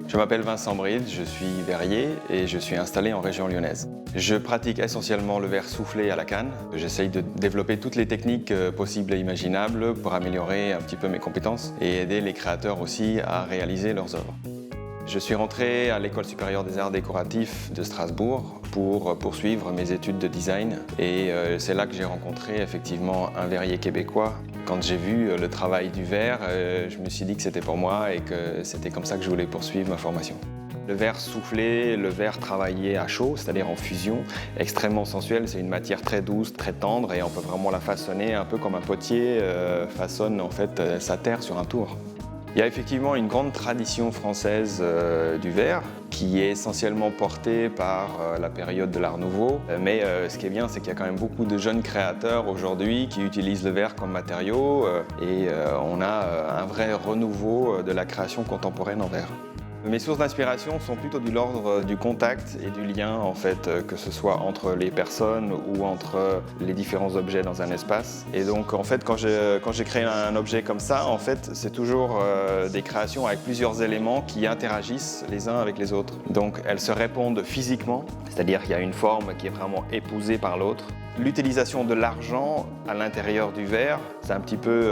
Je m'appelle Vincent Bride, je suis verrier et je suis installé en région lyonnaise. Je pratique essentiellement le verre soufflé à la canne. J'essaye de développer toutes les techniques possibles et imaginables pour améliorer un petit peu mes compétences et aider les créateurs aussi à réaliser leurs œuvres. Je suis rentré à l'École supérieure des arts décoratifs de Strasbourg pour poursuivre mes études de design et c'est là que j'ai rencontré effectivement un verrier québécois. Quand j'ai vu le travail du verre, je me suis dit que c'était pour moi et que c'était comme ça que je voulais poursuivre ma formation. Le verre soufflé, le verre travaillé à chaud, c'est-à-dire en fusion, extrêmement sensuel. C'est une matière très douce, très tendre et on peut vraiment la façonner un peu comme un potier façonne en fait sa terre sur un tour. Il y a effectivement une grande tradition française du verre qui est essentiellement portée par la période de l'Art Nouveau. Mais ce qui est bien, c'est qu'il y a quand même beaucoup de jeunes créateurs aujourd'hui qui utilisent le verre comme matériau et on a un vrai renouveau de la création contemporaine en verre. Mes sources d'inspiration sont plutôt de l'ordre du contact et du lien, en fait, que ce soit entre les personnes ou entre les différents objets dans un espace. Et donc, en fait, quand j'ai créé un objet comme ça, en fait, c'est toujours des créations avec plusieurs éléments qui interagissent les uns avec les autres. Donc, elles se répondent physiquement, c'est-à-dire qu'il y a une forme qui est vraiment épousée par l'autre. L'utilisation de l'argent à l'intérieur du verre, c'est un petit peu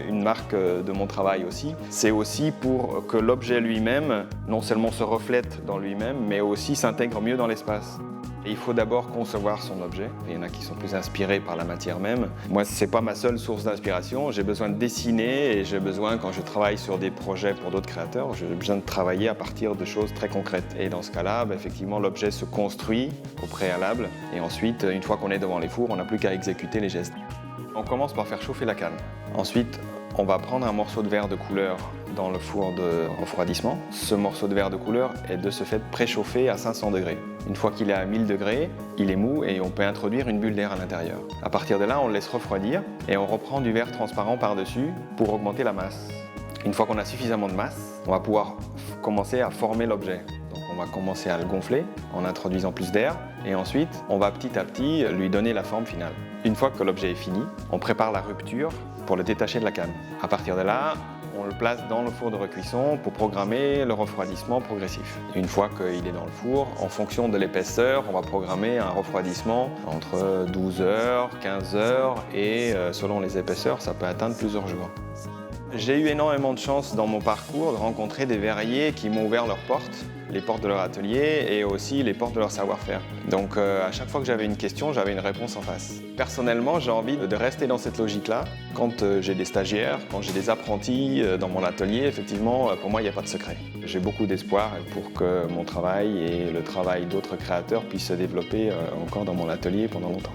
une marque de mon travail aussi. C'est aussi pour que l'objet lui-même, non seulement se reflète dans lui-même, mais aussi s'intègre mieux dans l'espace. Et il faut d'abord concevoir son objet. Il y en a qui sont plus inspirés par la matière même. Moi, ce n'est pas ma seule source d'inspiration. J'ai besoin de dessiner et j'ai besoin, quand je travaille sur des projets pour d'autres créateurs, j'ai besoin de travailler à partir de choses très concrètes. Et dans ce cas-là, effectivement, l'objet se construit au préalable. Et ensuite, une fois qu'on est devant les fours, on n'a plus qu'à exécuter les gestes. On commence par faire chauffer la canne. Ensuite, on va prendre un morceau de verre de couleur dans le four de refroidissement. Ce morceau de verre de couleur est de ce fait préchauffé à 500 degrés. Une fois qu'il est à 1000 degrés, il est mou et on peut introduire une bulle d'air à l'intérieur. À partir de là, on le laisse refroidir et on reprend du verre transparent par-dessus pour augmenter la masse. Une fois qu'on a suffisamment de masse, on va pouvoir commencer à former l'objet. Donc on va commencer à le gonfler en introduisant plus d'air et ensuite, on va petit à petit lui donner la forme finale. Une fois que l'objet est fini, on prépare la rupture pour le détacher de la canne. À partir de là, on le place dans le four de recuisson pour programmer le refroidissement progressif. Une fois qu'il est dans le four, en fonction de l'épaisseur, on va programmer un refroidissement entre 12 heures, 15 heures et selon les épaisseurs, ça peut atteindre plusieurs jours. J'ai eu énormément de chance dans mon parcours de rencontrer des verriers qui m'ont ouvert leurs portes, les portes de leur atelier et aussi les portes de leur savoir-faire. Donc à chaque fois que j'avais une question, j'avais une réponse en face. Personnellement, j'ai envie de rester dans cette logique-là. Quand j'ai des stagiaires, quand j'ai des apprentis dans mon atelier, effectivement, pour moi, il n'y a pas de secret. J'ai beaucoup d'espoir pour que mon travail et le travail d'autres créateurs puissent se développer encore dans mon atelier pendant longtemps.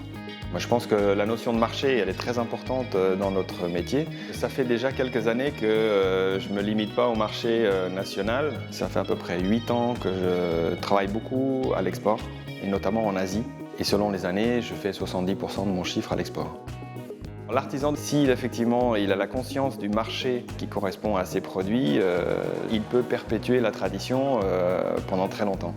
Moi, je pense que la notion de marché, elle est très importante dans notre métier. Ça fait déjà quelques années que je ne me limite pas au marché national. Ça fait à peu près 8 ans que je travaille beaucoup à l'export, et notamment en Asie. Et selon les années, je fais 70% de mon chiffre à l'export. L'artisan, si effectivement il a la conscience du marché qui correspond à ses produits, il peut perpétuer la tradition pendant très longtemps.